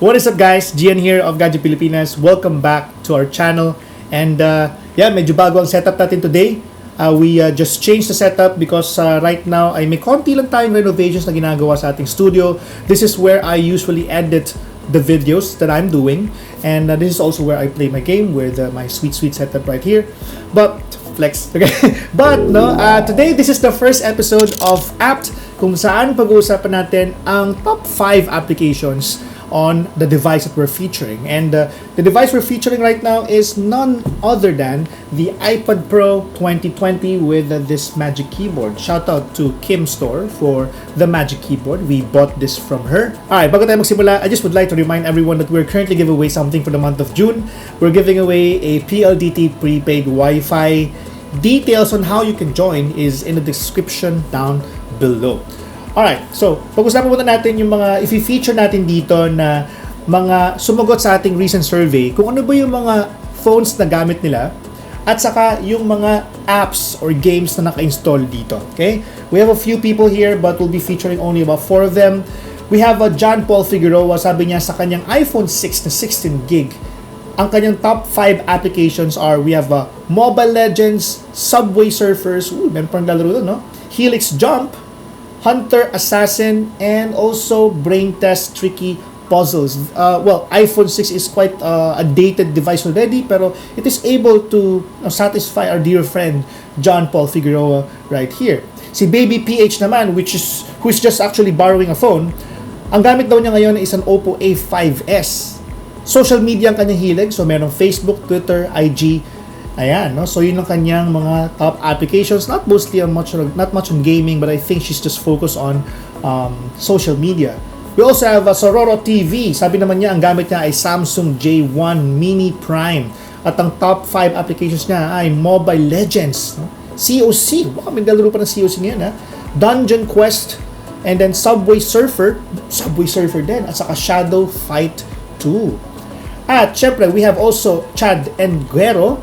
What is up guys? Gian here of Gadget Pilipinas. Welcome back to our channel. And medyo bago ang setup natin today. We just changed the setup because right now ay may konti lang tayong renovations na ginagawa sa ating studio. This is where I usually edit the videos that I'm doing. And this is also where I play my game with my sweet setup right here. But flex. Okay. But today this is the first episode of Apt kung saan pag-uusapan natin ang top 5 applications on the device that we're featuring. And the device we're featuring right now is none other than the iPad Pro 2020 with this Magic Keyboard. Shout out to Kim Store for the Magic Keyboard. We bought this from her. Alright, bago tayo magsimula, I just would like to remind everyone that we're currently giving away something for the month of June. We're giving away a PLDT prepaid Wi-Fi. Details on how you can join is in the description down below. Alright, so pag-usapan muna natin yung mga i-feature natin dito na mga sumagot sa ating recent survey kung ano ba yung mga phones na gamit nila at saka yung mga apps or games na naka-install dito. Okay? We have a few people here but we'll be featuring only about 4 of them. We have John Paul Figueroa, sabi niya sa kanyang iPhone 6 na 16 gig. Ang kanyang top 5 applications are, we have Mobile Legends, Subway Surfers, meron pang lalaro doon, no? Helix Jump, Hunter Assassin, and also Brain Test Tricky Puzzles. iPhone 6 is quite a dated device already, pero it is able to satisfy our dear friend John Paul Figueroa right here. Si Baby PH naman, who is just actually borrowing a phone, ang gamit daw niya ngayon is an Oppo A5s. Social media ang kanyang hilig, so merong Facebook, Twitter, IG. Ayan, no? So yun ang kanyang mga top applications. Not much on gaming, but I think she's just focused on social media. We also have Sororo TV. Sabi naman niya, ang gamit niya ay Samsung J1 Mini Prime. At ang top 5 applications niya ay Mobile Legends, no? COC. Wow, may galaro pa ng COC ngayon, ha? Dungeon Quest, and then Subway Surfer din, at saka Shadow Fight 2. At syempre, we have also Chad Enguero,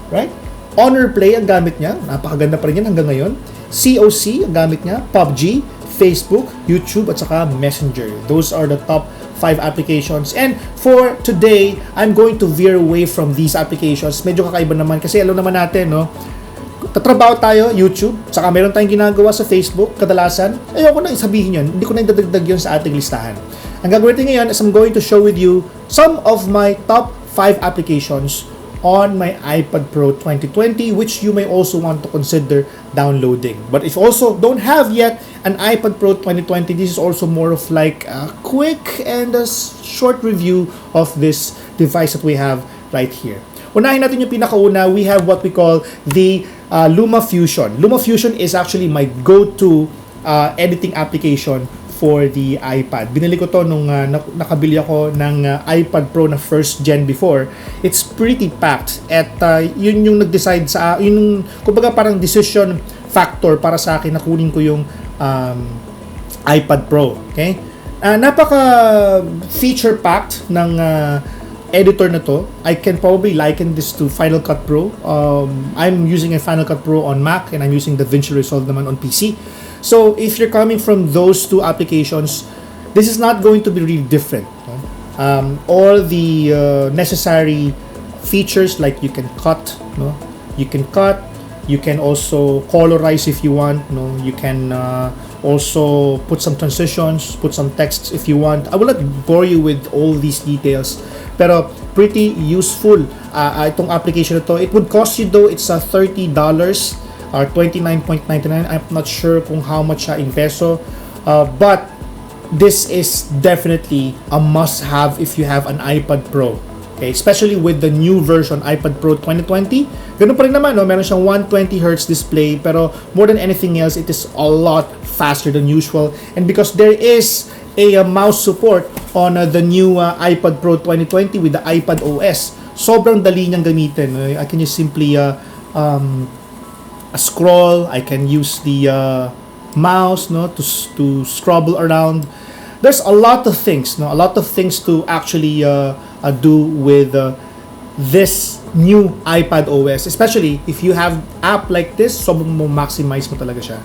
right? Honor Play ang gamit niya. Napakaganda pa rin yan hanggang ngayon. COC ang gamit niya. PUBG, Facebook, YouTube, at saka Messenger. Those are the top 5 applications. And for today, I'm going to veer away from these applications. Medyo kakaiba naman kasi alam naman natin, no? Tatrabaho tayo, YouTube, saka meron tayong ginagawa sa Facebook, kadalasan. Ayoko na isabihin yun. Hindi ko na idadagdag yun sa ating listahan. Ang gagawin natin ngayon is I'm going to share with you some of my top 5 applications on my iPad Pro 2020, which you may also want to consider downloading. But if you also don't have yet an iPad Pro 2020, this is also more of like a quick and a short review of this device that we have right here. Unahin natin yung pinakauna, we have what we call the Lumafusion. Lumafusion is actually my go-to editing application for the iPad. Binili ko to nung nakabili ako ng iPad Pro na first gen before. It's pretty packed at yun yung nag-decide sa yun, kumbaga parang decision factor para sa akin na kunin ko yung iPad Pro. Okay? Napaka feature packed ng editor na to. I can probably liken this to Final Cut Pro. I'm using a Final Cut Pro on Mac and I'm using DaVinci Resolve naman on PC. So if you're coming from those two applications, this is not going to be really different. No? All the necessary features, like you can cut, no? You can also colorize if you want, no? You can also put some transitions, put some texts if you want. I will not bore you with all these details, pero pretty useful itong application na to. It would cost you though, it's $30 or $29.99. I'm not sure kung how much in peso, but this is definitely a must-have if you have an iPad Pro. Okay, especially with the new version iPad Pro 2020. Ganun pa rin naman, no? Meron siyang 120Hz display, pero more than anything else, it is a lot faster than usual. And because there is a mouse support on the new iPad Pro 2020 with the iPad OS, sobrang dali niyang gamitin. I can just simply scroll. I can use the mouse, no, to scrabble around. There's a lot of things, no, a lot of things to actually do with this new iPad OS, especially if you have app like this, sobrang mo maximize mo talaga siya.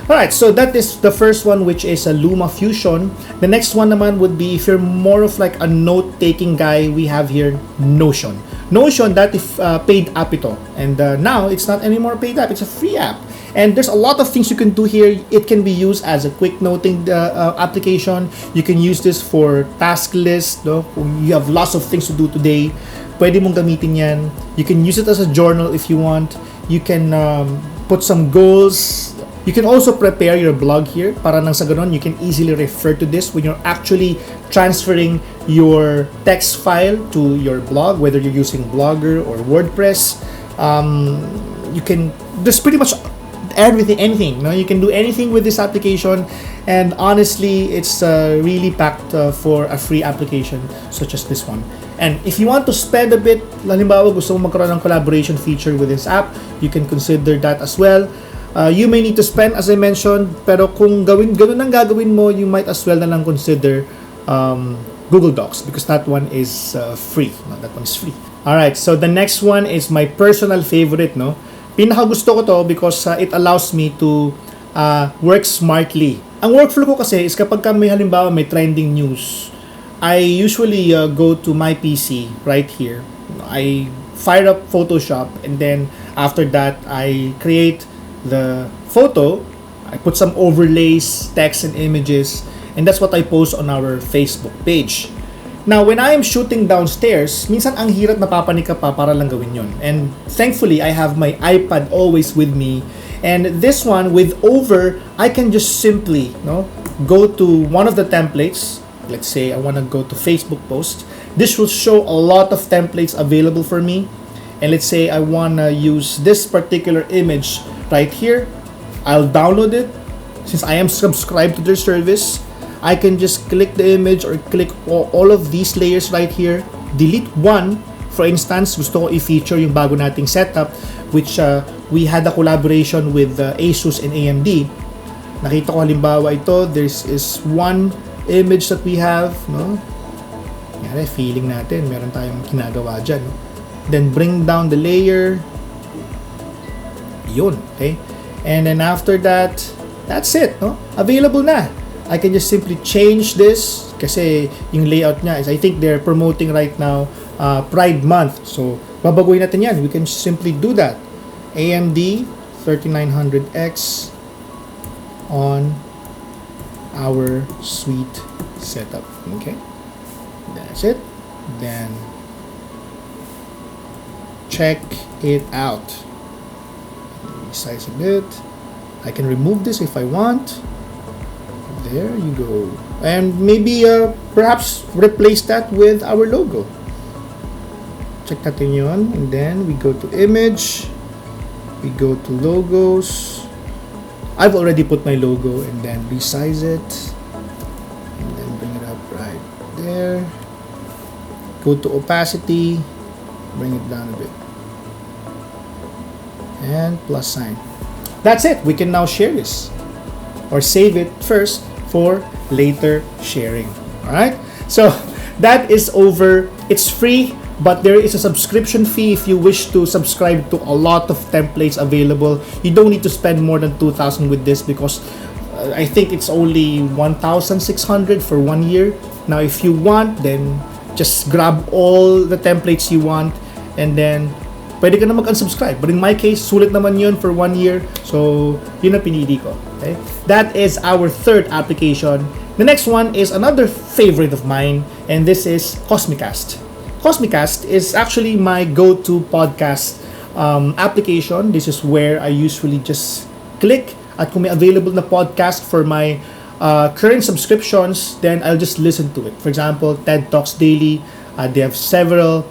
Alright, so that is the first one, which is a Lumafusion. The next one naman would be, if you're more of like a note-taking guy, we have here Notion. Notion, that is paid app ito. And now, it's not anymore paid app, it's a free app. And there's a lot of things you can do here. It can be used as a quick noting application. You can use this for task list. No? Kung you have lots of things to do today, pwede mong gamitin yan. You can use it as a journal if you want. You can put some goals. You can also prepare your blog here para nang sa ganon, you can easily refer to this when you're actually transferring your text file to your blog, whether you're using Blogger or WordPress. You can, there's pretty much anything. No? You can do anything with this application, and honestly, it's really packed for a free application such as this one. And if you want to spend a bit, halimbawa gusto mo magkaroon ng collaboration feature with this app, you can consider that as well. You may need to spend, as I mentioned, pero kung ganun ang gagawin mo, you might as well na lang consider Google Docs, because that one is free. No, that one is free. Alright, so the next one is my personal favorite. No? Pinaka gusto ko to because it allows me to work smartly. Ang workflow ko kasi is kapag may halimbawa may trending news, I usually go to my PC right here. I fire up Photoshop, and then after that, I create the photo, I put some overlays, text and images, and that's what I post on our Facebook page. Now, when I am shooting downstairs, minsan ang hirap napapanik ka pa para lang gawin yon. And thankfully, I have my iPad always with me. And this one, with Over, I can just simply go to one of the templates. Let's say I want to go to Facebook post. This will show a lot of templates available for me. And let's say I want to use this particular image right here. I'll download it. Since I am subscribed to their service, I can just click the image or click all of these layers right here. Delete one. For instance, gusto ko i-feature yung bago nating setup, which we had a collaboration with Asus and AMD. Nakita ko halimbawa ito, there's is one image that we have. No? Yan, feeling natin, meron tayong ginagawa dyan. No? Then bring down the layer. Yun, okay? And then after that, that's it, no? Available na. I can just simply change this kasi yung layout niya is, I think they're promoting right now Pride Month. So, babaguhin natin yan. We can simply do that. AMD 3900X on our suite setup. Okay? That's it. Then, check it out. Resize a bit. I can remove this if I want. There you go. And maybe perhaps replace that with our logo. Check natin yun. And then we go to image. We go to logos. I've already put my logo, and then resize it. And then bring it up right there. Go to opacity. Bring it down a bit. And plus sign. That's it. We can now share this or save it first for later sharing. Alright? So that is Over. It's free, but there is a subscription fee if you wish to subscribe to a lot of templates available. You don't need to spend more than 2,000 with this because I think it's only 1,600 for 1 year. Now if you want, then just grab all the templates you want, and then pwede ka na mag-unsubscribe. But in my case, sulit naman yun for 1 year. So, yun ang pinili ko. Okay? That is our third application. The next one is another favorite of mine, and this is Cosmicast. Cosmicast is actually my go-to podcast application. This is where I usually just click at kung may available na podcast for my current subscriptions, then I'll just listen to it. For example, TED Talks Daily. They have several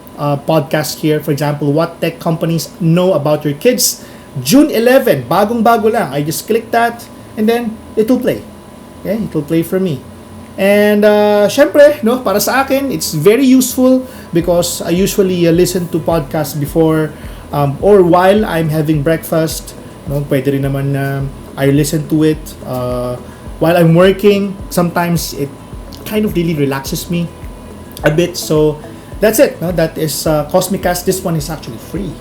podcasts here. For example, what tech companies know about your kids. June 11, bagong-bago lang. I just click that, and then it will play. Okay, it will play for me. And syempre, no, para sa akin, it's very useful because I usually listen to podcasts before or while I'm having breakfast. No, pwede rin naman I listen to it while I'm working. Sometimes it kind of really relaxes me a bit. So that's it. No, that is Cosmicast. This one is actually free.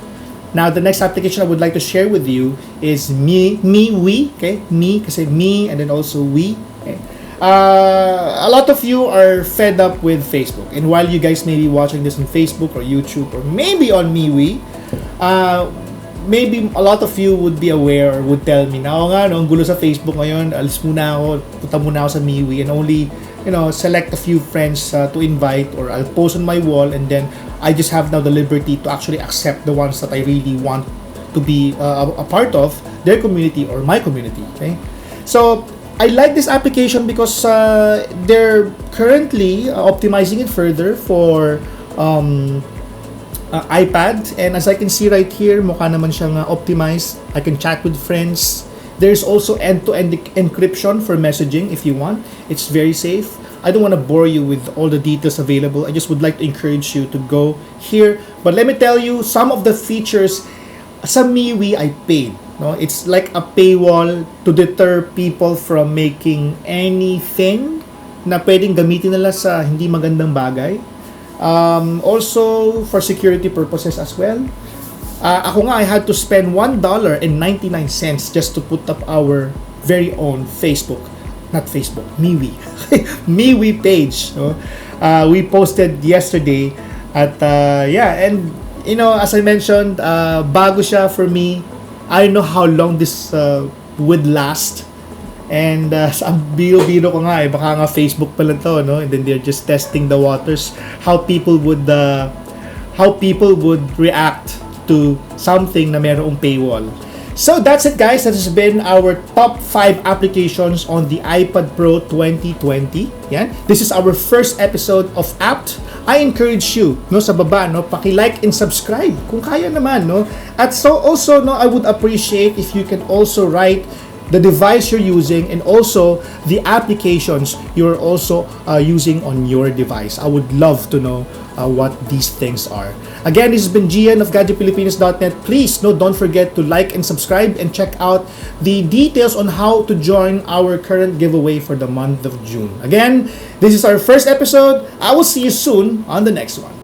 Now, the next application I would like to share with you is MeWe. Okay, me kasi me, and then also we. Okay. A lot of you are fed up with Facebook, and while you guys may be watching this on Facebook or YouTube or maybe on MeWe, maybe a lot of you would be aware or would tell me, na nga, no, ang gulo sa Facebook ngayon, alis muna ako, punta muna ako sa MeWe, and only, select a few friends to invite, or I'll post on my wall, and then I just have now the liberty to actually accept the ones that I really want to be a part of their community or my community. Okay, so I like this application because they're currently optimizing it further for iPad, and as I can see right here, mukha naman siyang optimized. I can chat with friends. There's also end-to-end encryption for messaging if you want. It's very safe. I don't want to bore you with all the details available. I just would like to encourage you to go here. But let me tell you, some of the features sa MeWe I paid. No, it's like a paywall to deter people from making anything na pwedeng gamitin nila sa hindi magandang bagay. Also for security purposes as well. Ako nga, I had to spend $1.99 just to put up our very own MeWe MeWe page. No? We posted yesterday at and as I mentioned, bago siya for me. I don't know how long this would last. And sa biro-biro ko nga, baka nga Facebook pala to, no? And then they're just testing the waters, how people would react to something na merong paywall. So that's it, guys. That has been our top 5 applications on the iPad Pro 2020. Yan. This is our first episode of Apt. I encourage you, no, sa baba, no, paki-like and subscribe kung kaya naman, no. At so also, no, I would appreciate if you can also write the device you're using and also the applications you're also using on your device. I would love to know what these things are. Again, this has been Gian of GadgetPilipinas.net. Please, no, don't forget to like and subscribe and check out the details on how to join our current giveaway for the month of June. Again, this is our first episode. I will see you soon on the next one.